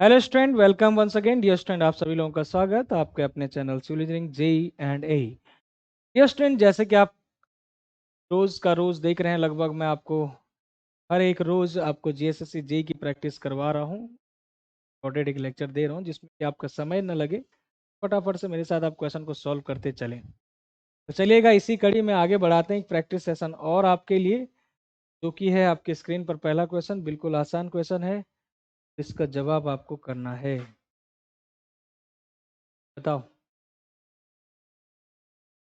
Hello student, welcome once again. Dear student, आप सभी लोगों का स्वागत आपके अपने channel civil engineering JE and A. Dear student, जैसे कि आप रोज का रोज देख रहे हैं, लगभग मैं आपको हर एक रोज आपको जीएसएससी जेई की प्रैक्टिस करवा रहा हूँ। रिकॉर्डेड एक लेक्चर दे रहा हूँ जिसमें कि आपका समय न लगे, फटाफट से मेरे साथ आप क्वेश्चन को सॉल्व करते चलें। तो चलिएगा, इसी कड़ी में आगे बढ़ाते हैं एक प्रैक्टिस सेशन और आपके लिए, जो कि है आपके स्क्रीन पर पहला क्वेश्चन। बिल्कुल आसान क्वेश्चन है, इसका जवाब आपको करना है। बताओ।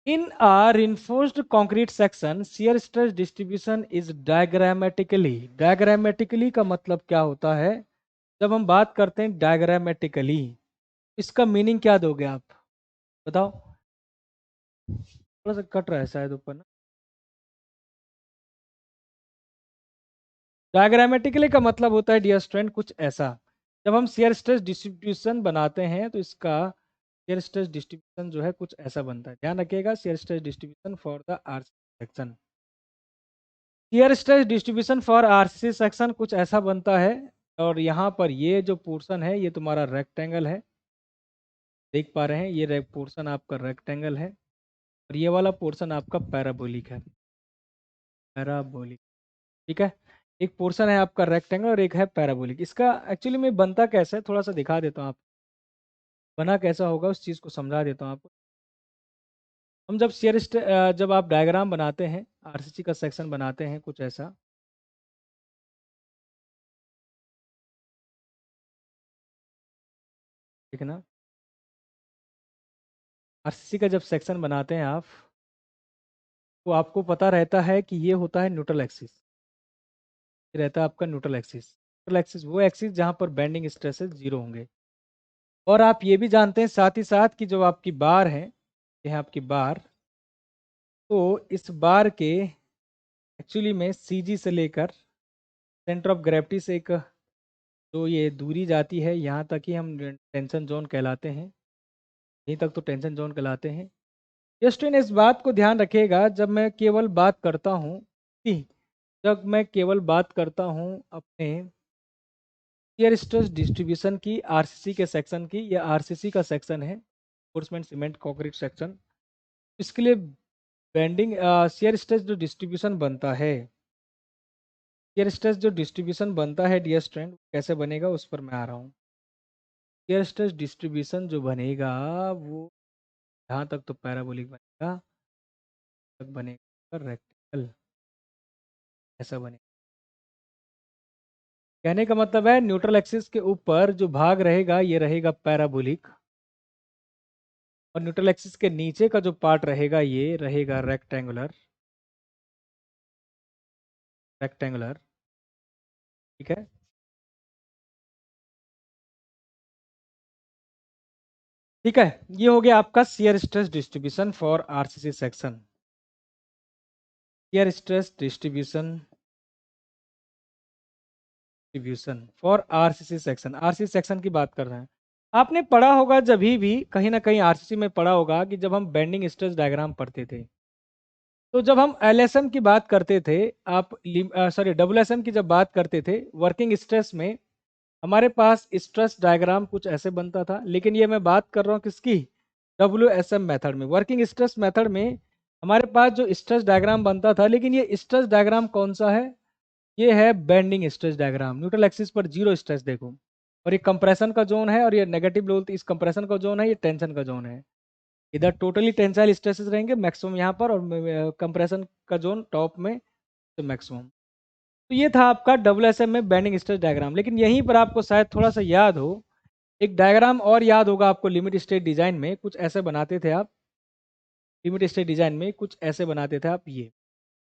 In a reinforced concrete section, shear stress distribution is diagrammatically का मतलब क्या होता है? जब हम बात करते हैं diagrammatically, इसका मीनिंग क्या दोगे आप? बताओ। थोड़ा सा कट रहा है शायद ऊपर ना। diagrammatically का मतलब होता है डियर स्टूडेंट कुछ ऐसा। जब हम shear stress distribution बनाते हैं तो इसका shear stress distribution जो है कुछ ऐसा बनता है। ध्यान रखिएगा, shear stress distribution for the RC section। Shear stress distribution for RCC section कुछ ऐसा बनता है। और यहाँ पर ये जो पोर्शन है ये तुम्हारा रेक्टेंगल है, देख पा रहे हैं? ये पोर्शन आपका रेक्टेंगल है और ये वाला पोर्शन आपका पैराबोलिक है। पैराबोलिक, ठीक है। एक पोर्शन है आपका रेक्टेंगल और एक है पैराबोलिक। इसका एक्चुअली में बनता कैसे है थोड़ा सा दिखा देता हूँ आप। बना कैसा होगा उस चीज़ को समझा देता हूँ आपको। हम जब आप डायग्राम बनाते हैं, आरसीसी का सेक्शन बनाते हैं कुछ ऐसा। ठीक है ना? आरसीसी का जब सेक्शन बनाते हैं आप, तो आपको पता रहता है कि ये होता है न्यूट्रल एक्सिस। ये रहता है आपका न्यूट्रल एक्सिस। न्यूट्रल एक्सिस वो एक्सिस जहाँ पर बेंडिंग स्ट्रेसेस जीरो होंगे। और आप ये भी जानते हैं साथ ही साथ कि जो आपकी बार है, ये है आपकी बार। तो इस बार के एक्चुअली में सीजी से लेकर सेंटर ऑफ ग्रेविटी से एक जो ये दूरी जाती है, यहाँ तक ही हम टेंशन जोन कहलाते हैं। यहीं तक तो टेंशन जोन कहलाते हैं। जस्टिन, इस बात को ध्यान रखिएगा, जब मैं केवल बात करता हूँ कि जब मैं केवल बात करता हूँ अपने शियर स्ट्रेस डिस्ट्रीब्यूशन की आरसीसी के सेक्शन की, या आरसीसी का सेक्शन है फोर्समेंट सीमेंट कंक्रीट सेक्शन, इसके लिए बेंडिंग शियर स्ट्रेस जो डिस्ट्रीब्यूशन बनता है, शियर स्ट्रेस जो डिस्ट्रीब्यूशन बनता है डियर स्टूडेंट, कैसे बनेगा उस पर मैं आ रहा हूँ। शियर स्ट्रेस डिस्ट्रीब्यूशन जो बनेगा वो यहाँ तक तो पैराबोलिक बनेगा, तक बनेगा रेक्टेंगल, ऐसा बनेगा। कहने का मतलब है न्यूट्रल एक्सिस के ऊपर जो भाग रहेगा ये रहेगा पैराबोलिक, और न्यूट्रल एक्सिस के नीचे का जो पार्ट रहेगा ये रहेगा रेक्टेंगुलर। रेक्टेंगुलर, ठीक है। ठीक है, ये हो गया आपका shear stress distribution for RCC section. Shear stress distribution distribution for RCC section, RCC section की बात कर रहे हैं। आपने पढ़ा होगा, जब भी कहीं ना कहीं आरसीसी में पढ़ा होगा कि जब हम बेंडिंग स्ट्रेस डायग्राम पढ़ते थे, तो जब हम एलएसएम की बात करते थे, आप सॉरी डब्ल्यूएसएम की जब बात करते थे वर्किंग स्ट्रेस में, हमारे पास स्ट्रेस डायग्राम कुछ ऐसे बनता था। लेकिन ये मैं बात कर रहा हूँ किसकी? डब्ल्यूएसएम मेथड में, वर्किंग स्ट्रेस मेथड में हमारे पास जो स्ट्रेस डायग्राम बनता था, लेकिन ये स्ट्रेस डायग्राम कौन सा है? ये है bending stress diagram. Neutral axis पर जीरो स्ट्रेस देखो, और ये कंप्रेशन का जोन है, और ये नेगेटिव बोलते इस कंप्रेशन का जोन है, ये टेंशन का जोन है। इधर टोटली टेंसाइल स्ट्रेसेस रहेंगे मैक्सिमम यहाँ पर, और कंप्रेशन का जोन टॉप में तो मैक्सिमम। तो ये था आपका डब्ल्यूएसएम में बेंडिंग स्ट्रेस डायग्राम। लेकिन यहीं पर आपको शायद थोड़ा सा याद हो, एक डायग्राम और याद होगा आपको, लिमिट स्टेट डिजाइन में कुछ ऐसे बनाते थे आप। लिमिट स्टेट डिजाइन में कुछ ऐसे बनाते थे आप, ये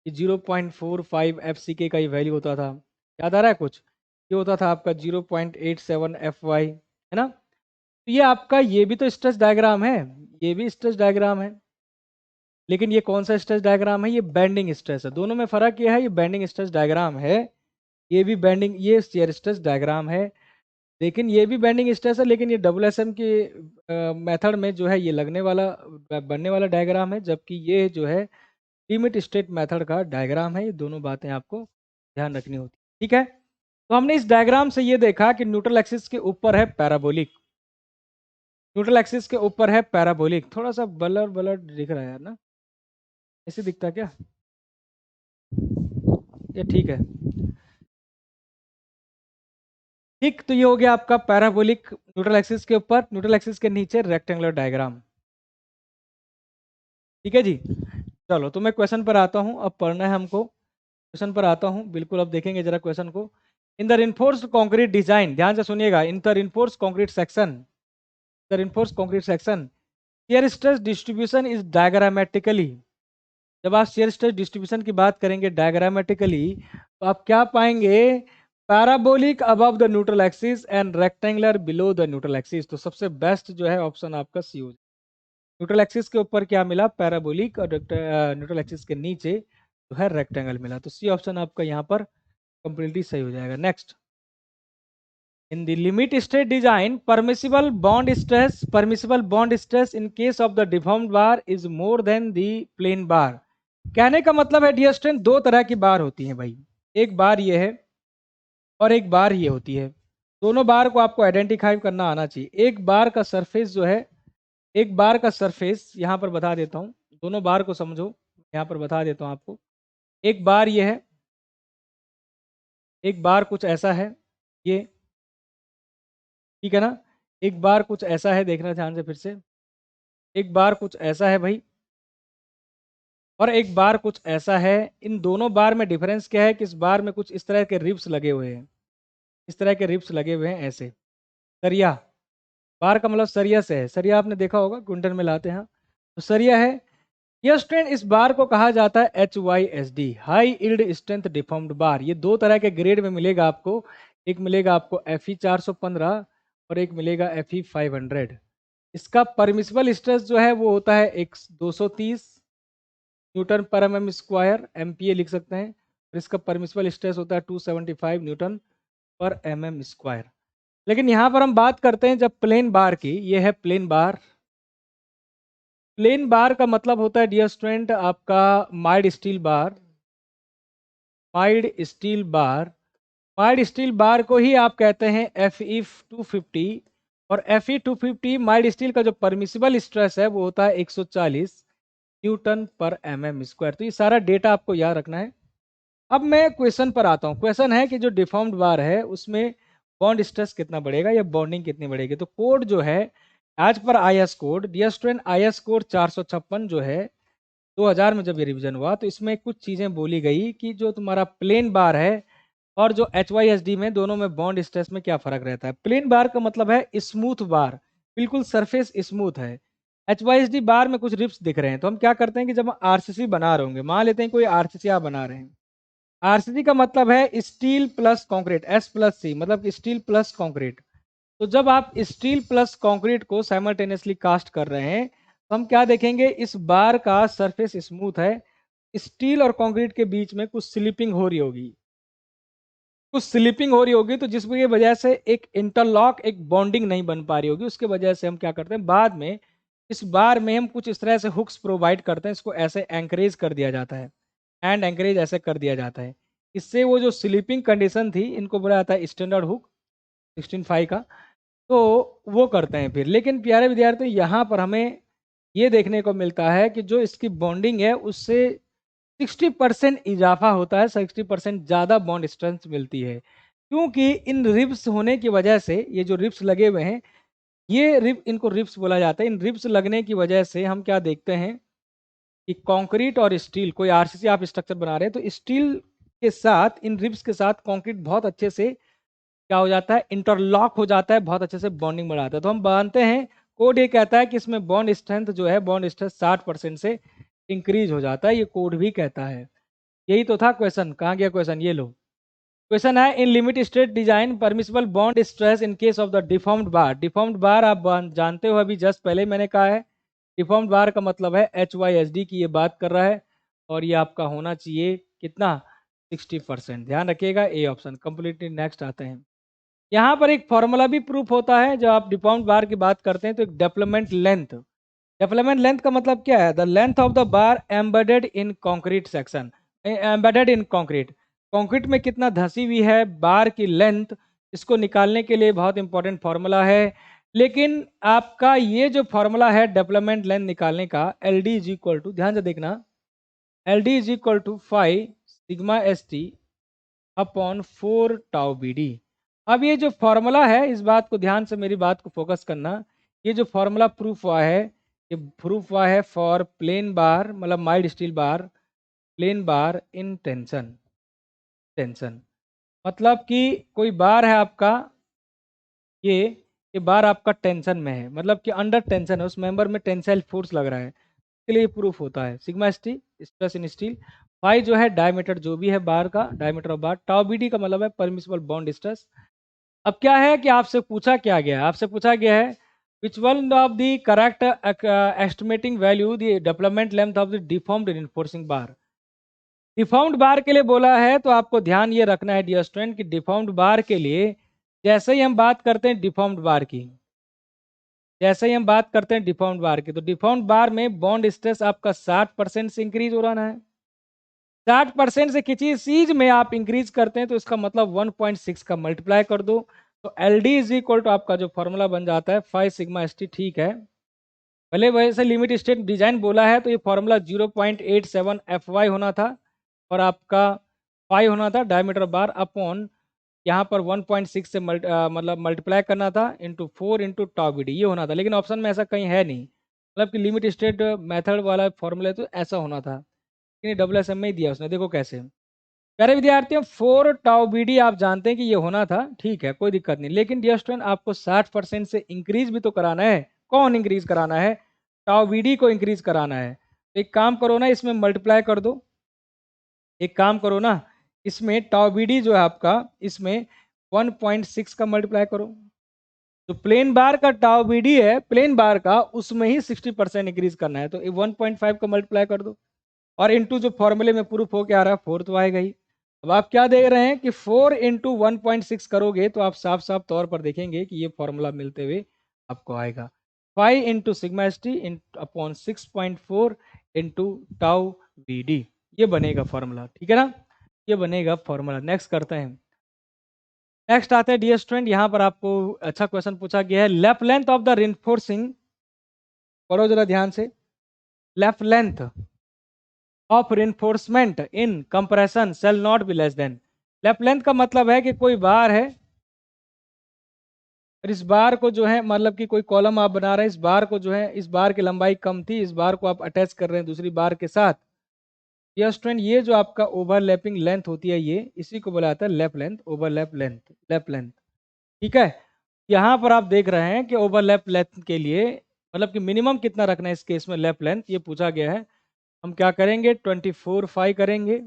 0.45 एफ सी के का ही वैल्यू होता था। याद आ रहा है कुछ? ये होता था आपका 0.87 एफ वाई, है ना? तो ये आपका, ये भी तो स्ट्रेस डायग्राम है, ये भी स्ट्रेस डायग्राम है। लेकिन ये कौन सा स्ट्रेस डायग्राम है? ये बेंडिंग स्ट्रेस है। दोनों में फर्क ये है, ये बेंडिंग स्ट्रेस डायग्राम है, ये भी बेंडिंग, ये शियर स्ट्रेस डायग्राम है। लेकिन ये भी बेंडिंग स्ट्रेस है, लेकिन ये डबल एस एम के मेथड में जो है ये लगने वाला बनने वाला डायग्राम है, जबकि ये जो है लिमिट स्टेट मेथड का डायग्राम है। ये दोनों बातें आपको ध्यान रखनी होती, ठीक है। तो हमने इस डायग्राम से ये देखा कि न्यूट्रल एक्सिस के ऊपर है पैराबोलिक, न्यूट्रल एक्सिस के ऊपर है पैराबोलिक। थोड़ा सा ब्लर ब्लर दिख रहा है यार ना, ऐसे दिखता क्या? ये ठीक है। ठीक, तो ये हो गया आपका पैराबोलिक न्यूट्रल एक्सिस के ऊपर, न्यूट्रल एक्सिस के नीचे रेक्टेंगुलर डायग्राम। ठीक है जी। चलो तो मैं क्वेश्चन पर आता हूँ, अब पढ़ना है हमको। क्वेश्चन पर आता हूँ, बिल्कुल अब देखेंगे जरा क्वेश्चन को। In the reinforced concrete design, ध्यान से सुनिएगा, in the reinforced concrete section, the reinforced concrete section shear stress distribution is diagrammatically. जब आप शियर स्ट्रेस डिस्ट्रीब्यूशन की बात करेंगे डायग्रामेटिकली, तो आप क्या पाएंगे? Parabolic above the neutral axis and rectangular below the neutral axis. तो सबसे बेस्ट जो है ऑप्शन आपका सी हो। न्यूट्रल एक्सिस के ऊपर क्या मिला? पैराबोलिक, और न्यूट्रल एक्सिस के नीचे जो है रेक्टेंगल मिला। तो सी ऑप्शन आपका यहाँ पर कंप्लीटली सही हो जाएगा। Next, in the limit state design permissible bond stress in case of the deformed bar is more than the plane बार। कहने का मतलब है डियर स्टूडेंट, दो तरह की बार होती है भाई, एक बार ये है और एक बार ये होती है। दोनों बार को आपको आइडेंटिफाई करना आना चाहिए। एक बार का सरफेस जो है, एक बार का सरफेस यहाँ पर बता देता हूँ, दोनों बार को समझो, यहाँ पर बता देता हूँ आपको। एक बार ये है, एक बार कुछ ऐसा है ये, ठीक है ना। एक बार कुछ ऐसा है, देखना ध्यान से फिर से, एक बार कुछ ऐसा है भाई, और एक बार कुछ ऐसा है। इन दोनों बार में डिफरेंस क्या है कि इस बार में कुछ इस तरह के रिब्स लगे हुए हैं, इस तरह के रिब्स लगे हुए हैं ऐसे। सरिया, बार का मतलब सरिया से है, सरिया आपने देखा होगा कुंटन में लाते हैं, तो सरिया है। यह स्ट्रेंथ, इस बार को कहा जाता है HYSD, high yield strength deformed बार। ये दो तरह के ग्रेड में मिलेगा आपको, एक मिलेगा आपको FE 415 और एक मिलेगा FE 500। इसका परमिसिबल स्ट्रेस जो है वो होता है 230 न्यूटन पर mm स्क्वायर, MPa लिख सकते हैं, और इसका परमिसिबल स्ट्रेस होता है 275 न्यूटन पर mm स्क्वायर। लेकिन यहाँ पर हम बात करते हैं जब प्लेन बार की, ये है प्लेन बार। प्लेन बार का मतलब होता है डियर स्टूडेंट आपका mild steel bar, mild steel bar, mild steel bar को ही आप कहते हैं FE 250। और FE 250 माइल्ड स्टील का जो परमिसिबल स्ट्रेस है वो होता है 140 न्यूटन पर mm स्क्वायर। तो ये सारा डेटा आपको याद रखना है। अब मैं क्वेश्चन पर आता हूँ। क्वेश्चन है कि जो डिफॉर्म्ड बार है उसमें बॉन्ड स्ट्रेस कितना बढ़ेगा या बॉन्डिंग कितनी बढ़ेगी। तो कोड जो है आज पर IS code, dear student IS code 456 जो है 2000 में जब ये रिवीजन हुआ, तो इसमें कुछ चीज़ें बोली गई कि जो तुम्हारा प्लेन बार है और जो HYSD में, दोनों में बॉन्ड स्ट्रेस में क्या फर्क रहता है। प्लेन बार का मतलब है स्मूथ बार, बिल्कुल सरफेस स्मूथ है। HYSD बार में कुछ रिप्स दिख रहे हैं, तो हम क्या करते हैं कि जब हम RCC बना रहे होंगे, मान लेते हैं कोई RCC आप बना रहे हैं, RCC का मतलब है स्टील प्लस कंक्रीट, S+C मतलब स्टील प्लस कंक्रीट। तो जब आप स्टील प्लस कंक्रीट को साइमल्टेनियसली कास्ट कर रहे हैं, तो हम क्या देखेंगे, इस बार का सरफेस स्मूथ है, स्टील और कंक्रीट के बीच में कुछ स्लिपिंग हो रही होगी, कुछ स्लिपिंग हो रही होगी, तो जिसकी वजह से एक इंटरलॉक, एक बॉन्डिंग नहीं बन पा रही होगी। उसके वजह से हम क्या करते हैं, बाद में इस बार में हम कुछ इस तरह से हुक्स प्रोवाइड करते हैं, इसको ऐसे एंकरेज कर दिया जाता है, एंड एंकरेज ऐसे कर दिया जाता है। इससे वो जो स्लीपिंग कंडीशन थी, इनको बोला जाता है स्टैंडर्ड हुक 16 का, तो वो करते हैं फिर। लेकिन प्यारे विद्यार्थी, यहाँ पर हमें ये देखने को मिलता है कि जो इसकी बॉन्डिंग है उससे 60% इजाफा होता है, 60% ज़्यादा बॉन्ड स्ट्रेंथ मिलती है। क्योंकि इन रिब्स होने की वजह से, ये जो रिब्स लगे हुए हैं, ये रिब, इनको रिब्स बोला जाता है। इन रिब्स लगने की वजह से हम क्या देखते हैं कि कंक्रीट और स्टील, कोई RCC आप स्ट्रक्चर बना रहे हैं, तो स्टील के साथ, इन रिब्स के साथ कंक्रीट बहुत अच्छे से क्या हो जाता है, इंटरलॉक हो जाता है, बहुत अच्छे से बॉन्डिंग बढ़ाता है। तो हम मानते हैं, कोड ये कहता है कि इसमें बॉन्ड स्ट्रेंथ जो है, बॉन्ड स्ट्रेंथ 60% से इंक्रीज हो जाता है, ये कोड भी कहता है। यही तो था क्वेश्चन, कहाँ गया क्वेश्चन, ये लो। क्वेश्चन है, इन limit state design permissible bond stress in case of the deformed bar. Deformed बार आप जानते हो, अभी जस्ट पहले मैंने कहा है, डिफॉर्म्ड बार का मतलब है HYSD की ये बात कर रहा है, और ये आपका होना चाहिए कितना, 60%। ध्यान रखिएगा, ए ऑप्शन कंप्लीटली। नेक्स्ट आते हैं, यहाँ पर एक फॉर्मूला भी प्रूफ होता है जब आप डिफॉर्म्ड बार की बात करते हैं, तो एक डेवलपमेंट लेंथ, डेवलपमेंट लेंथ का मतलब क्या है, the length of the bar embedded in concrete section, embedded in concrete. Concrete में कितना धंसी हुई है, बार की लेंथ, इसको निकालने के लिए बहुत इंपॉर्टेंट फार्मूला है। लेकिन आपका ये जो फार्मूला है डेवलपमेंट लेंथ निकालने का, L D is equal to, ध्यान से देखना, L D is equal to 5 sigma S T upon 4 tau B D. अब ये जो फॉर्मूला है, इस बात को ध्यान से मेरी बात को फोकस करना, ये जो फॉर्मूला प्रूफ हुआ है, ये प्रूफ हुआ है फॉर प्लेन बार, मतलब mild steel bar, plane bar in tension. Tension मतलब कि कोई बार है आपका, ये ये बार आपका टेंशन में है, मतलब कि अंडर टेंशन है, उस मेंबर में टेंसाइल फोर्स लग रहा है, इसके लिए प्रूफ होता है sigma ST, stress in steel. Phi जो है डायमीटर जो भी है बार का, diameter of bar, tau BD का मतलब है परमिसिबल बॉन्ड स्ट्रेस। अब क्या है कि आपसे पूछा क्या गया है, आपसे पूछा गया है which one of the correct estimating value the development length of the deformed reinforcing bar. Deformed bar के लिए बोला है, तो आपको ध्यान ये रखना है डियर स्टूडेंट कि डिफॉर्म्ड बार के लिए, जैसे ही हम बात करते हैं डिफॉर्म्ड बार की, जैसे ही हम बात करते हैं डिफॉर्म्ड बार की, तो डिफॉर्म्ड बार में बॉन्ड स्ट्रेस आपका 60% से इंक्रीज हो रहा है। 60% से किसी चीज में आप इंक्रीज करते हैं तो इसका मतलब 1.6 का मल्टीप्लाई कर दो, तो L D is equal to आपका जो फॉर्मूला बन जाता है 5 सिग्मा एस टी। ठीक है, भले वैसे लिमिट स्टेट डिजाइन बोला है तो ये फॉर्मूला 0.87 एफ वाई होना था, और आपका 5 होना था डायमीटर बार अपॉन, यहाँ पर 1.6 से मतलब मल्टीप्लाई करना था into 4 into tau B D, ये होना था। लेकिन ऑप्शन में ऐसा कहीं है नहीं, मतलब कि लिमिट स्टेट मेथड वाला फॉर्मूला तो ऐसा होना था, लेकिन डब्ल्यू एस एम में ही दिया उसने, देखो कैसे। प्यारे विद्यार्थियों, 4 टाउ बी डी आप जानते हैं कि ये होना था, ठीक है कोई दिक्कत नहीं, लेकिन डियर स्टूडेंट आपको 60% से इंक्रीज भी तो कराना है। कौन इंक्रीज कराना है? टाउ बी डी को इंक्रीज कराना है। तो एक काम करो ना, इसमें मल्टीप्लाई कर दो, एक काम करो ना, इसमें टाउ बी डी जो है आपका, इसमें 1.6 का मल्टीप्लाई करो, तो प्लेन बार का टाउ बी डी है, प्लेन बार का, उसमें ही 60% इंक्रीज करना है, तो 1.5 का मल्टीप्लाई कर दो, और इंटू जो फॉर्मूले में प्रूफ हो के आ रहा है 4 तो आएगा ही। अब आप क्या दे रहे हैं कि 4 इंटू 1.6 करोगे तो आप साफ साफ तौर पर देखेंगे कि ये फॉर्मूला मिलते हुए आपको आएगा 5 into sigma S T upon 6.4 into tau B D, ये बनेगा फॉर्मूला, ठीक है ना, ये बनेगा फॉर्मूला। नेक्स्ट करते हैं, नेक्स्ट आते हैं डियर स्टूडेंट, यहाँ पर आपको अच्छा क्वेश्चन पूछा गया है, लेफ्ट लेंथ ऑफ द रिइंफोर्सिंग, पढ़ो जरा ध्यान से, left length of reinforcement in compression shall not be less than. Left length का मतलब है कि कोई बार है, और इस बार को जो है, मतलब कि कोई कॉलम आप बना रहे हैं, इस बार को जो है, इस बार की लंबाई कम थी, इस बार को आप अटैच कर रहे हैं दूसरी बार के साथ, ये स्टूडेंट ये जो आपका ओवरलैपिंग लेंथ होती है, ये इसी को बोला जाता है left length, overlap length, left length, ठीक है। यहाँ पर आप देख रहे हैं कि ओवरलैप लेंथ के लिए, मतलब कि मिनिमम कितना रखना है इस केस में लेफ्ट लेंथ, ये पूछा गया है। हम क्या करेंगे, 24 करेंगे,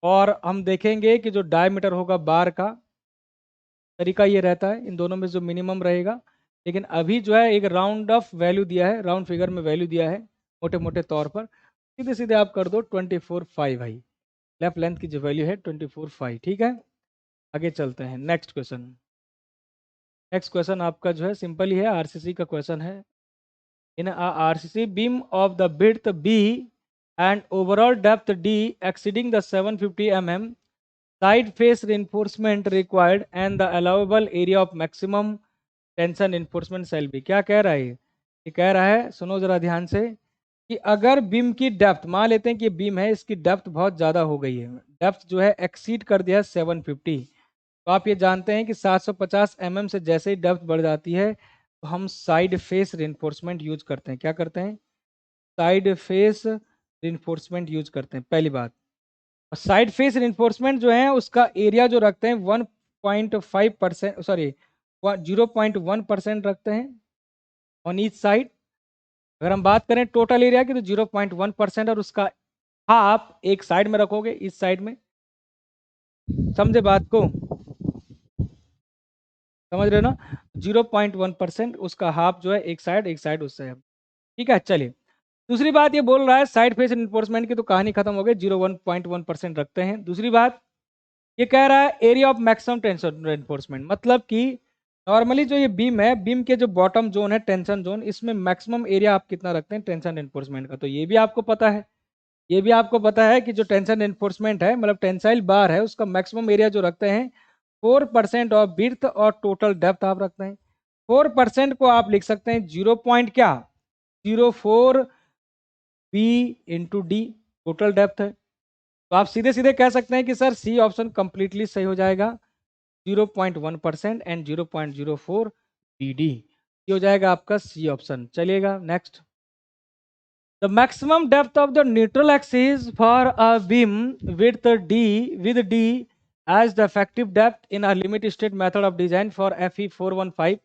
और हम देखेंगे कि जो डायमीटर होगा बार का, तरीका ये रहता है इन दोनों में जो मिनिमम रहेगा, लेकिन अभी जो है एक राउंड ऑफ वैल्यू दिया है, राउंड फिगर में वैल्यू दिया है मोटे मोटे तौर पर, सीधे सीधे आप कर दो 24 भाई, लेफ्ट लेंथ की जो वैल्यू है 24 ठीक है। आगे चलते हैं, नेक्स्ट क्वेश्चन। नेक्स्ट क्वेश्चन आपका जो है सिंपल ही है, आरसीसी का क्वेश्चन है। In RCC beam of the width b and overall depth d exceeding the 750 mm, side face reinforcement required and the allowable area of maximum tension reinforcement shall be। क्या कह रहा है ये कह रहा है, सुनो जरा ध्यान से, कि अगर बीम की डेप्थ, मान लेते हैं कि बीम है, इसकी डेप्थ बहुत ज़्यादा हो गई है, डेप्थ जो है एक्सीड कर दिया है 750, तो आप ये जानते हैं कि 750 mm से जैसे ही डेप्थ बढ़ जाती है तो हम साइड फेस रिइंफोर्समेंट यूज करते हैं। क्या करते हैं? साइड फेस रिइंफोर्समेंट यूज करते हैं, पहली बात। और साइड फेस रिइंफोर्समेंट जो है उसका एरिया जो रखते हैं 1.5%, सॉरी 0.1% रखते हैं ऑन ईच साइड। अगर हम बात करें टोटल एरिया की तो 0.1%, और उसका हाफ एक साइड में रखोगे, इस साइड में, समझे बात को, समझ रहे हो ना, 0.1%, उसका हाफ जो है एक साइड उस साइड, ठीक है। चलिए, दूसरी बात ये बोल रहा है साइड फेस इन्फोर्समेंट की, तो कहानी खत्म हो गई, 0.1% रखते हैं। दूसरी बात ये कह रहा है area of maximum tension enforcement, मतलब कि नॉर्मली जो ये बीम है, बीम के जो बॉटम जोन है टेंशन जोन, इसमें मैक्सिमम एरिया आप कितना रखते हैं टेंशन इन्फोर्समेंट का, तो ये भी आपको पता है, ये भी आपको पता है कि जो टेंशन एनफोर्समेंट है, मतलब टेंसाइल बार है, उसका मैक्सिमम एरिया जो रखते हैं 4% ऑफ विड्थ और टोटल डेप्थ आप रखते हैं। 4% को आप लिख सकते हैं 0 पॉइंट क्या 04 B into D, total depth है। तो आप सीधे सीधे कह सकते हैं कि सर सी ऑप्शन कंप्लीटली सही हो जाएगा, 0.1% एंड 0.04 बी डी, ये हो जाएगा आपका सी ऑप्शन। चलिएगा next. The maximum depth of the neutral axis for a beam with D with D as the effective depth in a limit state method of design for FE 415।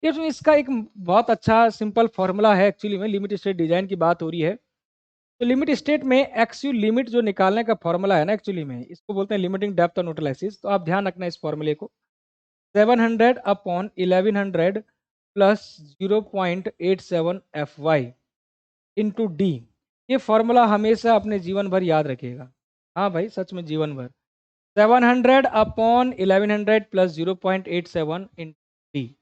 ये तो इसका एक बहुत अच्छा सिंपल फॉर्मूला है, actually में limit state design की बात हो रही है। तो लिमिट स्टेट में एक्सयू लिमिट जो निकालने का फॉर्मूला है ना, एक्चुअली में इसको बोलते हैं limiting depth of neutral axis. तो आप ध्यान रखना इस फॉर्मूले को, 700 upon 1100 plus 0.87 FY into D. ये फॉर्मूला हमेशा अपने जीवन भर याद रखिएगा। हाँ भाई, सच में जीवन भर। 700 अपॉन 1100 प्लस 0.87 इंटू डी।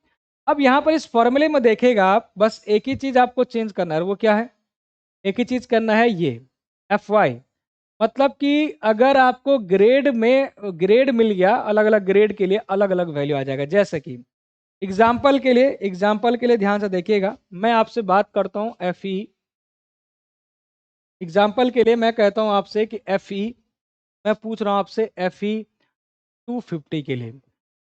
अब यहाँ पर इस फॉर्मूले में देखिएगा आप, बस एक ही चीज आपको चेंज करना है, वो क्या है? एक ही चीज करना है, ये FY। मतलब कि अगर आपको ग्रेड में ग्रेड मिल गया, अलग अलग ग्रेड के लिए अलग अलग वैल्यू आ जाएगा। जैसे कि एग्जाम्पल के लिए ध्यान से देखिएगा, मैं आपसे बात करता हूँ FE। एग्जाम्पल के लिए मैं कहता हूँ आपसे कि FE, मैं पूछ रहा हूँ आपसे FE 250 के लिए।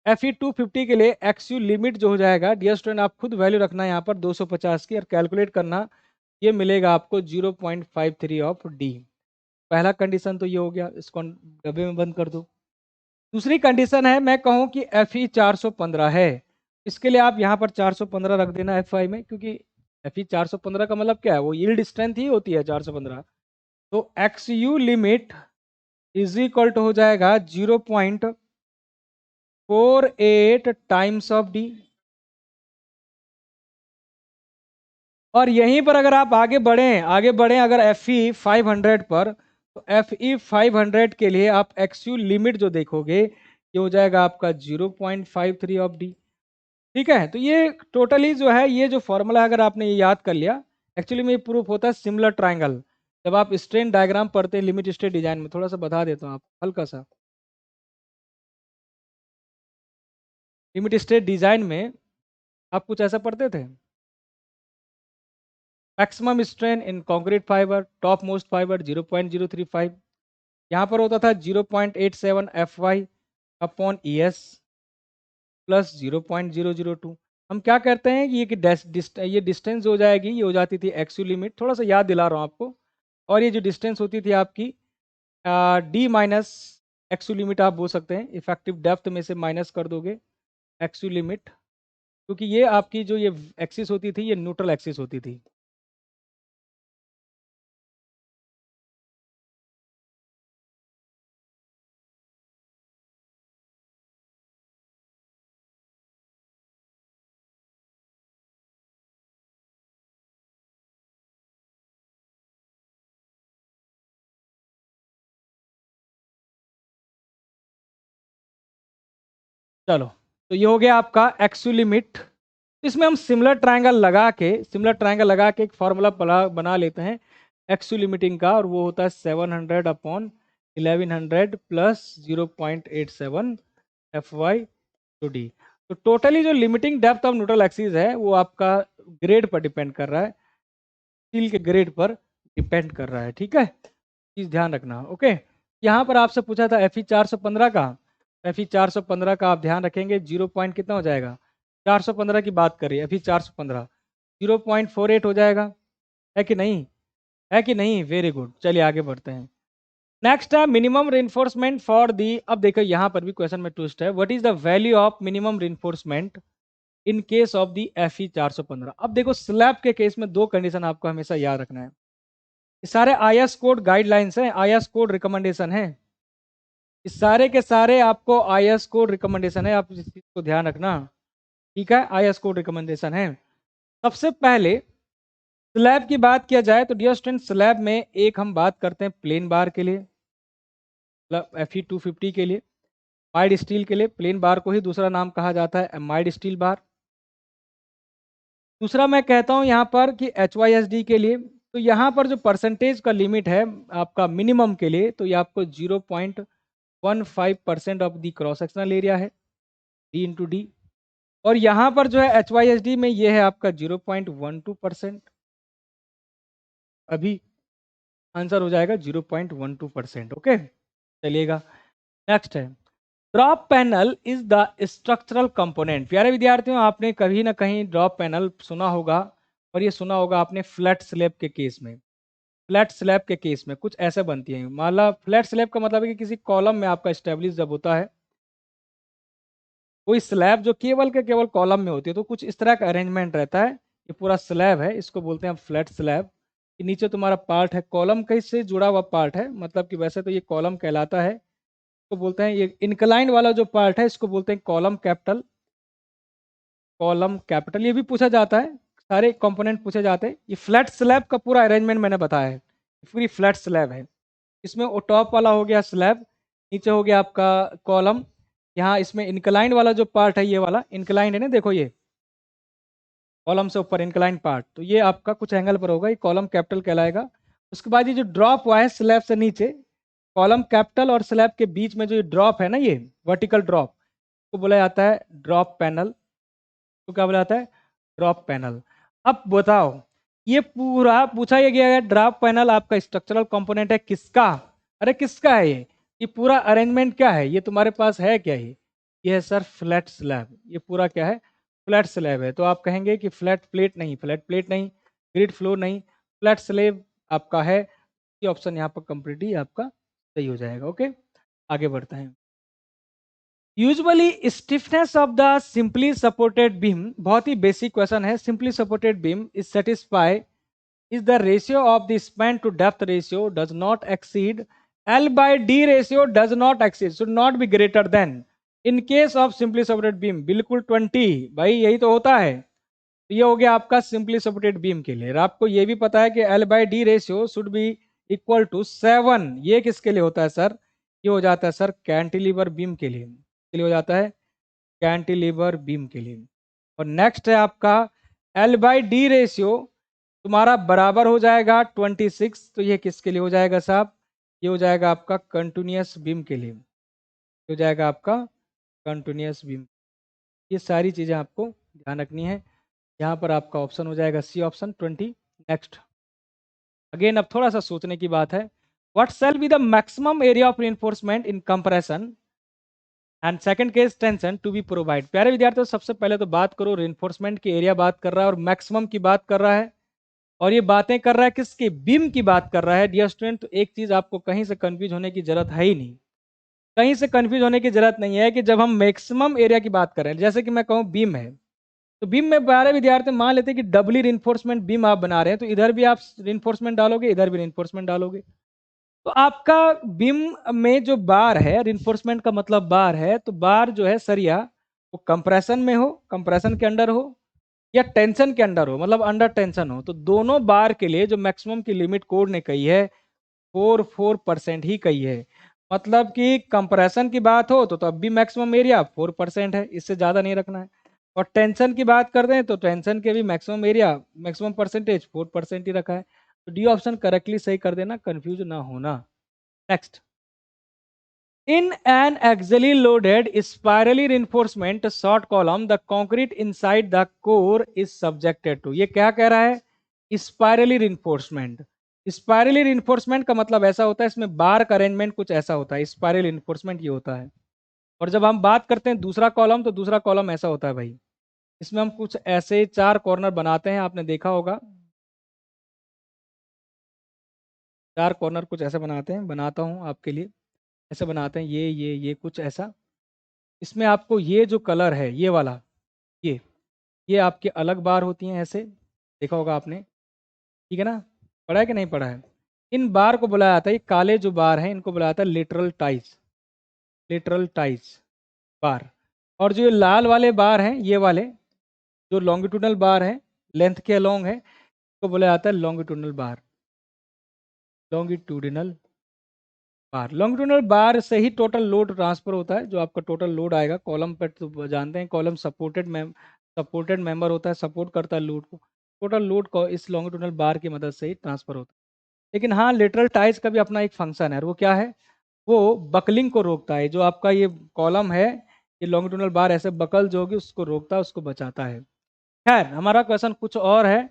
FE 250 के लिए XU लिमिट जो हो जाएगा, डियर स्टूडेंट आप खुद वैल्यू रखना है यहाँ पर 250 की और कैलकुलेट करना, ये मिलेगा आपको 0.53 ऑफ डी। पहला कंडीशन तो ये हो गया, इसको डब्बे में बंद कर दो। दूसरी कंडीशन है, मैं कहूँ कि FE 415 है, इसके लिए आप यहाँ पर 415 रख देना FI में, क्योंकि FE 415 का मतलब क्या है, वो यील्ड स्ट्रेंथ ही होती है 415। तो XU limit is equal to हो जाएगा 0.48 टाइम्स ऑफ डी। और यहीं पर अगर आप आगे बढ़ें अगर FE 500 पर, तो FE 500 के लिए आप XU लिमिट जो देखोगे, ये हो जाएगा आपका 0.53 ऑफ डी। ठीक है, तो ये टोटली जो है, ये जो फॉर्मूला अगर आपने ये याद कर लिया, एक्चुअली में ये प्रूफ होता है सिमिलर ट्राइंगल। जब आप स्ट्रेन डायग्राम पढ़ते हैं लिमिट स्टेट डिजाइन में, थोड़ा सा बता देता हूँ आप हल्का सा। लिमिट स्टेट डिजाइन में आप कुछ ऐसा पढ़ते थे, maximum strain in concrete fibre, top most fibre 0.035, यहाँ पर होता था 0.87 FY अपॉन ES प्लस 0.002। हम क्या करते हैं कि ये डिस्टेंस हो जाएगी, ये हो जाती थी XU लिमिट, थोड़ा सा याद दिला रहा हूँ आपको। और ये जो डिस्टेंस होती थी आपकी D माइनस XU लिमिट आप बोल सकते हैं, इफेक्टिव डेप्थ में से माइनस कर दोगे XU लिमिट, क्योंकि ये आपकी जो ये एक्सिस होती थी, ये न्यूट्रल एक्सिस होती थी। चलो, तो ये हो गया आपका XU लिमिट। इसमें हम सिमिलर ट्रायंगल लगा के एक फॉर्मूला बना लेते हैं XU लिमिटिंग का, और वो होता है 700 अपॉन 1100 प्लस 0.87 FY टू डी। तो टोटली जो limiting depth of neutral axis है, वो आपका ग्रेड पर डिपेंड कर रहा है, स्टील के ग्रेड पर डिपेंड कर रहा है। ठीक है, चीज ध्यान रखना। ओके, यहाँ पर आपसे पूछा था FE 415 का। FE 415 का आप ध्यान रखेंगे, 0 पॉइंट कितना हो जाएगा, 415 की बात करिए, FE 415 0.48 हो जाएगा, है कि नहीं? है कि नहीं? वेरी गुड, चलिए आगे बढ़ते हैं। नेक्स्ट है मिनिमम रेनफोर्समेंट फॉर दी। अब देखो यहाँ पर भी क्वेश्चन में ट्विस्ट है, what is the value of minimum reinforcement in case of the FE 415। अब देखो स्लैब के केस में दो कंडीशन आपको हमेशा याद रखना है। ये सारे IS कोड गाइडलाइंस हैं, IS कोड रिकमेंडेशन है, इस सारे के सारे आपको IS कोड रिकमेंडेशन है, आप इस चीज को ध्यान रखना। ठीक है, IS कोड रिकमेंडेशन है। सबसे पहले स्लैब की बात किया जाए तो डियर स्टूडेंट, स्लैब में एक हम बात करते हैं प्लेन बार के लिए, मतलब FE 250 के लिए, माइड स्टील के लिए प्लेन बार को ही दूसरा नाम कहा जाता है माइड स्टील बार। दूसरा मैं कहता हूं यहाँ पर कि HYSD के लिए तो यहाँ पर जो परसेंटेज का लिमिट है आपका मिनिमम के लिए, तो ये आपको 0.15% of the cross sectional area है, डी इंटू डी। और यहाँ पर जो है HYSD में ये है आपका 0.12%। अभी आंसर हो जाएगा 0.12%। ओके, चलिएगा नेक्स्ट है, drop panel is the structural component. प्यारे विद्यार्थियों, आपने कहीं ना कहीं ड्रॉप पैनल सुना होगा, और ये सुना होगा आपने फ्लैट स्लैब के केस में। फ्लैट स्लैब के केस में कुछ ऐसे बनती है, मान ला फ्लैट स्लैब का मतलब है कि किसी कॉलम में आपका स्टेब्लिश जब होता है कोई स्लैब जो केवल के केवल कॉलम में होती है, तो कुछ इस तरह का अरेंजमेंट रहता है। ये पूरा स्लैब है, इसको बोलते हैं फ्लैट स्लैब। कि नीचे तुम्हारा पार्ट है, कॉलम कहीं से जुड़ा हुआ पार्ट है, मतलब कि वैसे तो ये कॉलम कहलाता है, इसको बोलते हैं, ये इंक्लाइन वाला जो पार्ट है इसको बोलते हैं कॉलम कैपिटल। कॉलम कैपिटल ये भी पूछा जाता है, सारे कंपोनेंट पूछे जाते हैं। ये फ्लैट स्लैब का पूरा अरेंजमेंट मैंने बताया है, पूरी फ्लैट स्लैब है। इसमें वो टॉप वाला हो गया स्लैब, नीचे हो गया आपका कॉलम, यहाँ इसमें इंक्लाइन वाला जो पार्ट है, ये वाला इंक्लाइन है ना, देखो ये कॉलम से ऊपर इंक्लाइन पार्ट, तो ये आपका कुछ एंगल पर होगा, ये कॉलम कैपिटल कहलाएगा। उसके बाद ये जो ड्रॉप हुआ है स्लैब से नीचे, कॉलम कैपिटल और स्लैब के बीच में जो ड्रॉप है ना, ये वर्टिकल ड्रॉप को बोला जाता है ड्रॉप पैनल। तो क्या बोला जाता है, ड्रॉप पैनल। अब बताओ, ये पूरा पूछा ये गया है ड्रॉप पैनल आपका स्ट्रक्चरल कंपोनेंट है किसका? अरे किसका है ये पूरा अरेंजमेंट क्या है, ये तुम्हारे पास है क्या? ये है सर फ्लैट स्लैब। ये पूरा क्या है, फ्लैट स्लैब है। तो आप कहेंगे कि फ्लैट प्लेट नहीं, फ्लैट प्लेट नहीं, ग्रिड फ्लोर नहीं, फ्लैट स्लैब आपका है। ये ऑप्शन यहाँ पर कंप्लीटली आपका सही हो जाएगा। ओके, आगे बढ़ते हैं। Usually stiffness of the simply supported beam, बहुत ही बेसिक क्वेश्चन है। Simply supported beam is satisfy is the ratio of the span to depth ratio does not exceed L by D ratio does not exceed should not be greater than in case of simply supported beam बिल्कुल 20। भाई यही तो होता है। तो ये हो गया आपका सिंपली सपोर्टेड बीम के लिए। और आपको ये भी पता है कि L by D ratio should be equal to 7। ये किसके लिए होता है सर? ये हो जाता है सर कैंटिलीवर बीम के लिए हो जाता है कैंटिलीवर बीम के लिए। और नेक्स्ट है आपका L by D रेशियो तुम्हारा बराबर हो जाएगा 26। तो ये किसके लिए हो जाएगा साहब? ये हो जाएगा आपका कंटिन्यूअस बीम के लिए, हो जाएगा आपका कंटिन्यूअस बीम। ये सारी चीज़ें आपको ध्यान रखनी है। यहाँ पर आपका ऑप्शन हो जाएगा सी ऑप्शन 20। नेक्स्ट, अगेन अब थोड़ा सा सोचने की बात है। What shall be the maximum area of reinforcement in compression and second case tension to be provide. प्यारे विद्यार्थियों, सबसे पहले तो बात करो रिइंफोर्समेंट की एरिया बात कर रहा है और मैक्सिमम की बात कर रहा है, और ये बातें कर रहा है किसकी? बीम की बात कर रहा है। डियर स्टूडेंट, तो एक चीज आपको कहीं से कंफ्यूज होने की जरूरत है ही नहीं, कहीं से कंफ्यूज होने की जरूरत नहीं है कि जब हम मैक्सिमम एरिया की बात कर रहे हैं, जैसे कि मैं कहूँ बीम है, तो बीम में बारह विद्यार्थी मान लेते हैं कि डबली रिइंफोर्समेंट बीम आप बना रहे हैं, तो इधर भी आप रिइंफोर्समेंट डालोगे, इधर भी रिइंफोर्समेंट डालोगे। तो आपका बीम में जो बार है, रिइंफोर्समेंट का मतलब बार है, तो बार जो है सरिया वो कंप्रेशन में हो, कंप्रेशन के अंडर हो, या टेंशन के अंडर हो, मतलब अंडर टेंशन हो, तो दोनों बार के लिए जो मैक्सिमम की लिमिट कोड ने कही है 4% ही कही है। मतलब कि कंप्रेशन की बात हो तो अब भी मैक्सिमम एरिया 4% है, इससे ज़्यादा नहीं रखना है। और टेंशन की बात करते हैं तो टेंशन के भी मैक्सिमम एरिया, मैक्सिमम परसेंटेज 4% ही रखा है। तो डी ऑप्शन करेक्टली सही कर देना, कंफ्यूज ना होना। Next, in an axially loaded spirally reinforcement short column the concrete inside the core is subjected to। ये क्या कह रहा है? Spirally reinforcement. स्पायरली रिइंफोर्समेंट का मतलब ऐसा होता है, इसमें बार का अरेंजमेंट कुछ ऐसा होता है, स्पायरल रिइंफोर्समेंट ये होता है। और जब हम बात करते हैं दूसरा कॉलम, तो दूसरा कॉलम ऐसा होता है भाई, इसमें हम कुछ ऐसे चार कॉर्नर बनाते हैं, आपने देखा होगा चार कॉर्नर कुछ ऐसे बनाते हैं, बनाता हूँ आपके लिए, ऐसे बनाते हैं, ये कुछ ऐसा। इसमें आपको ये जो कलर है ये वाला, ये ये आपके अलग बार होती हैं ऐसे, देखा होगा आपने, ठीक है ना? पढ़ा है कि नहीं पढ़ा है? इन बार को बुलाया जाता है, ये काले जो बार हैं इनको बुलाया जाता है लिटरल टाइज, लिटरल टाइज बार। और जो ये लाल वाले बार हैं, ये वाले जो लॉन्गिट्यूडनल बार हैं, लेंथ के अलोंग है, इसको बोला जाता है लॉन्गिट्यूडनल बार, लॉन्गिट्यूडनल बार। लॉन्गिट्यूडनल बार से ही टोटल लोड ट्रांसफर होता है, जो आपका टोटल लोड आएगा कॉलम पर, तो जानते हैं कॉलम सपोर्टेड मेंबर होता है, सपोर्ट करता है लोड को। टोटल लोड को इस लॉन्गिट्यूडनल बार की मदद से ही ट्रांसफर होता है। लेकिन हाँ, लेटरल टाइज का भी अपना एक फंक्शन है, और वो क्या है? वो बकलिंग को रोकता है। जो आपका ये कॉलम है, ये लॉन्गिट्यूडनल बार ऐसे बकल जो होगी उसको रोकता है, उसको बचाता है। खैर, हमारा क्वेश्चन कुछ और है।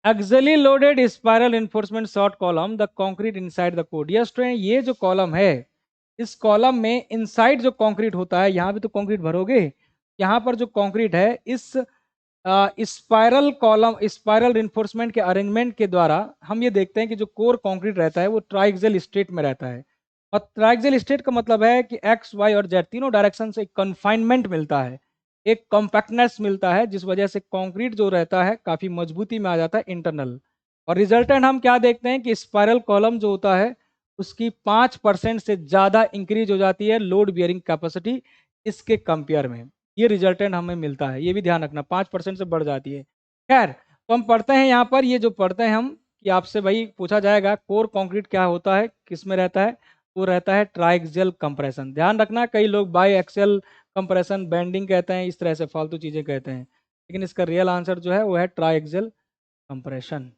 Axially loaded spiral enforcement short column the concrete inside the code. ये स्टूडेंट, ये जो कॉलम है, इस कॉलम में इनसाइड जो कंक्रीट होता है, यहाँ भी तो कंक्रीट भरोगे, यहाँ पर जो कंक्रीट है, इस स्पाइरल कॉलम, स्पाइरल रिन्फोर्समेंट के अरेंजमेंट के द्वारा हम ये देखते हैं कि जो कोर कंक्रीट रहता है वो ट्राइक्सियल स्टेट में रहता है। और ट्राइक्सियल स्टेट का मतलब है कि एक्स, वाई और जेड तीनों डायरेक्शन से एक कन्फाइनमेंट मिलता है, एक कॉम्पैक्टनेस मिलता है, जिस वजह से कंक्रीट जो रहता है काफी मजबूती में आ जाता है इंटरनल। और रिजल्टेंट हम क्या देखते हैं कि स्पाइरल कॉलम जो होता है उसकी 5% से ज्यादा इंक्रीज हो जाती है लोड बियरिंग कैपेसिटी इसके कंपेयर में। ये रिजल्टेंट हमें मिलता है, ये भी ध्यान रखना, 5% से बढ़ जाती है। खैर, तो हम पढ़ते हैं यहाँ पर, ये जो पढ़ते हैं हम, कि आपसे भाई पूछा जाएगा कोर कंक्रीट क्या होता है, किस में रहता है? वो रहता है ट्राइक्सियल कंप्रेशन। ध्यान रखना, कई लोग बाई एक्सियल कंप्रेशन, बेंडिंग कहते हैं, इस तरह से फालतू चीजें कहते हैं, लेकिन इसका रियल आंसर जो है वो है triaxial compression.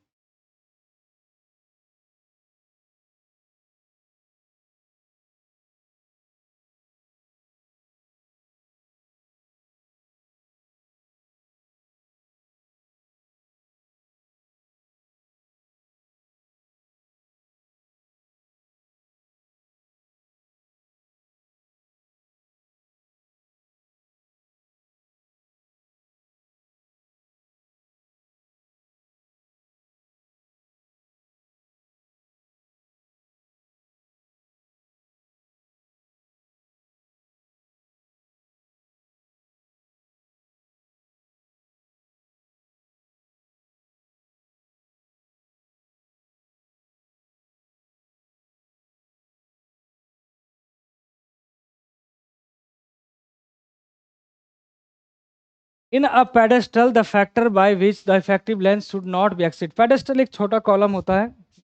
In a pedestal the factor by which the effective length should not be exceed. Pedestal एक छोटा कॉलम होता है,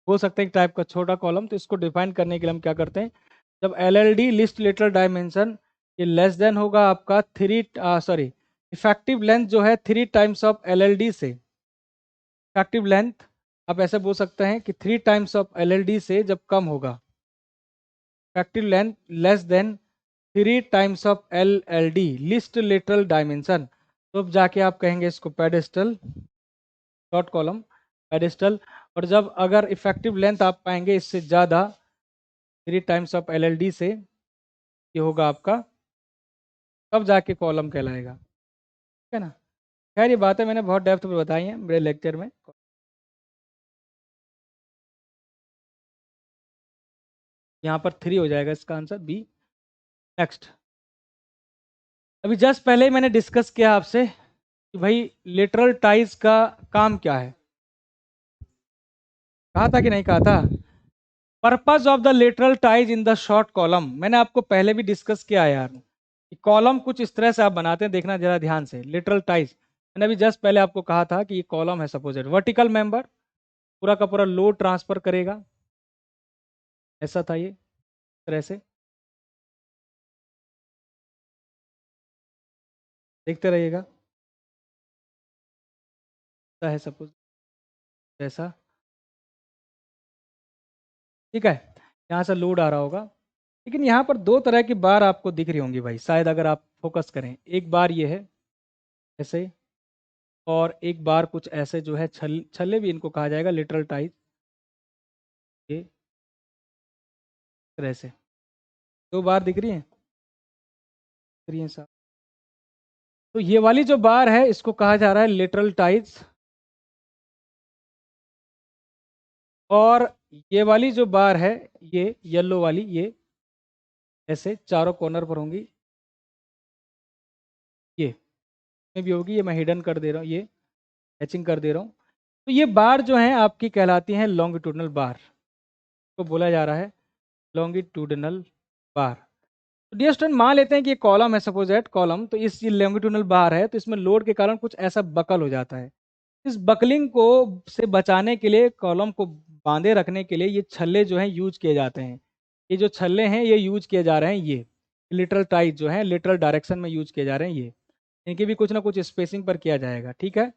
बोल सकते हैं एक टाइप का छोटा कॉलम। तो इसको डिफाइन करने के लिए हम क्या करते हैं, जब L L D list lateral dimension ये लेस देन होगा आपका थ्री, सॉरी, इफेक्टिव लेंथ जो है 3 times of L L D से, इफेक्टिव लेंथ आप ऐसे बोल सकते हैं कि 3 times of L L D से जब कम होगा, effective length less than 3 times of L L D list lateral dimension, तो अब जाके आप कहेंगे इसको पेडेस्टल, डॉट कॉलम, पेडेस्टल। और जब अगर इफेक्टिव लेंथ आप पाएंगे इससे ज़्यादा, 3 times of L L D से, ये होगा आपका, तब जाके कॉलम कहलाएगा। ठीक है ना? खैर, ये बातें मैंने बहुत डेप्थ में बताई हैं मेरे लेक्चर में। यहाँ पर 3 हो जाएगा इसका आंसर, बी। नेक्स्ट, अभी जस्ट पहले ही मैंने डिस्कस किया आपसे कि भाई लेटरल टाइज का काम क्या है, कहा था कि नहीं कहा था? Purpose of the lateral ties in the short column, मैंने आपको पहले भी डिस्कस किया है यार, कि कॉलम कुछ इस तरह से आप बनाते हैं, देखना जरा ध्यान से। लेटरल टाइज मैंने अभी जस्ट पहले आपको कहा था कि ये कॉलम है, सपोजेड वर्टिकल मेंबर पूरा का पूरा लोड ट्रांसफर करेगा, ऐसा था ये, इस तरह से देखते रहिएगा, ऐसा है सपोज, ऐसा। ठीक है, यहाँ से लोड आ रहा होगा, लेकिन यहाँ पर दो तरह की बार आपको दिख रही होंगी भाई, शायद अगर आप फोकस करें। एक बार ये है ऐसे, और एक बार कुछ ऐसे जो है छल्ले भी इनको कहा जाएगा, लिटरल टाइज, ये इस तरह से दो बार दिख रही हैं, दिख रही हैं साहब। तो ये वाली जो बार है इसको कहा जा रहा है लिटरल टाइज, और ये वाली जो बार है, ये येलो वाली, ये ऐसे चारों कॉर्नर पर होंगी, ये में भी होगी, ये मैं हिडन कर दे रहा हूँ, ये हैचिंग कर दे रहा हूँ। तो ये बार जो है आपकी कहलाती हैं लॉन्गिट्यूडनल बार, को बोला जा रहा है लॉन्गिट्यूडनल बार। तो डियर स्टूडेंट, मान लेते हैं कि ये कॉलम है, सपोज दैट कॉलम, तो इस ये लॉन्गिट्यूडनल बार है, तो इसमें लोड के कारण कुछ ऐसा बकल हो जाता है। इस बकलिंग को से बचाने के लिए, कॉलम को बांधे रखने के लिए ये छल्ले जो हैं यूज किए जाते हैं। ये जो छल्ले हैं ये यूज किए जा रहे हैं, ये लिटरल टाइज जो है लिटरल डायरेक्शन में यूज किए जा रहे हैं, ये इनकी भी कुछ ना कुछ स्पेसिंग पर किया जाएगा। ठीक है,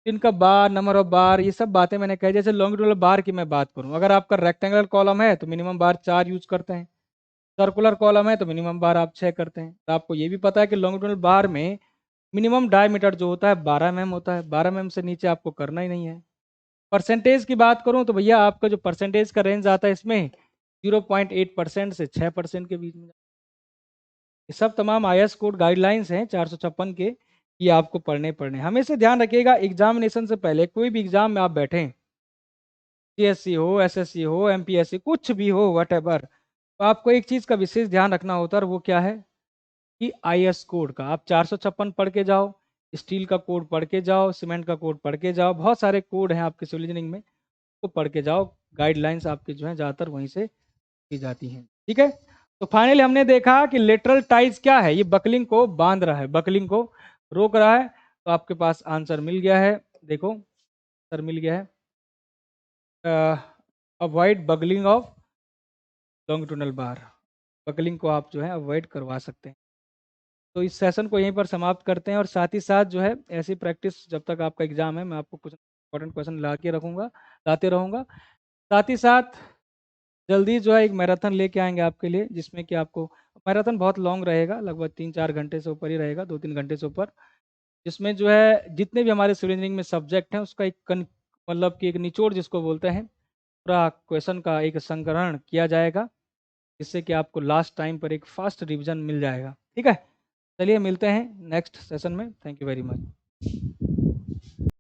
इनका बार, नंबर ऑफ बार, ये सब बातें मैंने कही। जैसे लॉन्गिट्यूडनल बार की मैं बात करूं, अगर आपका रेक्टेंगुलर कॉलम है तो मिनिमम बार 4 यूज करते हैं, सर्कुलर कॉलम है तो मिनिमम बार आप 6 करते हैं। तो आपको ये भी पता है कि लॉन्गिट्यूडनल बार में मिनिमम डायमीटर जो होता है 12 mm होता है, 12 mm से नीचे आपको करना ही नहीं है। परसेंटेज की बात करूं तो भैया आपका जो परसेंटेज का रेंज आता है इसमें 0.8% से 6% के बीच में। ये सब तमाम IS कोड गाइडलाइंस हैं 456 के, ये आपको पढ़ने हमेशा ध्यान रखिएगा। एग्जामिनेशन से पहले कोई भी एग्जाम में आप बैठें, CSC हो, SSC हो, MPSC, कुछ भी हो, वट एवर, तो आपको एक चीज़ का विशेष ध्यान रखना होता है, और वो क्या है कि IS कोड का। आप 456 पढ़ के जाओ, स्टील का कोड पढ़ के जाओ, सीमेंट का कोड पढ़ के जाओ, बहुत सारे कोड हैं आपके सिविल इंजीनियरिंग में, तो पढ़ के जाओ। गाइडलाइंस आपके जो है ज़्यादातर वहीं से की जाती हैं, ठीक है। तो फाइनली हमने देखा कि लेटरल टाइज क्या है, ये बकलिंग को बांध रहा है, बकलिंग को रोक रहा है। तो आपके पास आंसर मिल गया है, देखो सर मिल गया है, avoid buckling of longitudinal bar. Buckling को आप जो है अवॉइड करवा सकते हैं। तो इस सेशन को यहीं पर समाप्त करते हैं, और साथ ही साथ जो है ऐसी प्रैक्टिस जब तक आपका एग्जाम है मैं आपको कुछ इंपॉर्टेंट क्वेश्चन ला के रखूँगा, लाते रहूँगा। साथ ही साथ जल्दी जो है एक मैराथन लेके आएंगे आपके लिए, जिसमें कि आपको, मैराथन बहुत लॉन्ग रहेगा, लगभग 3-4 घंटे से ऊपर ही रहेगा, 2-3 घंटे से ऊपर, जिसमें जो है जितने भी हमारे सिविल इंजीनियरिंग में सब्जेक्ट हैं उसका एक मतलब कि एक निचोड़ जिसको बोलते हैं, पूरा क्वेश्चन का एक संग्रहण किया जाएगा, जिससे कि आपको लास्ट टाइम पर एक फास्ट रिवीजन मिल जाएगा, ठीक है। चलिए मिलते हैं नेक्स्ट सेशन में, थैंक यू वेरी मच।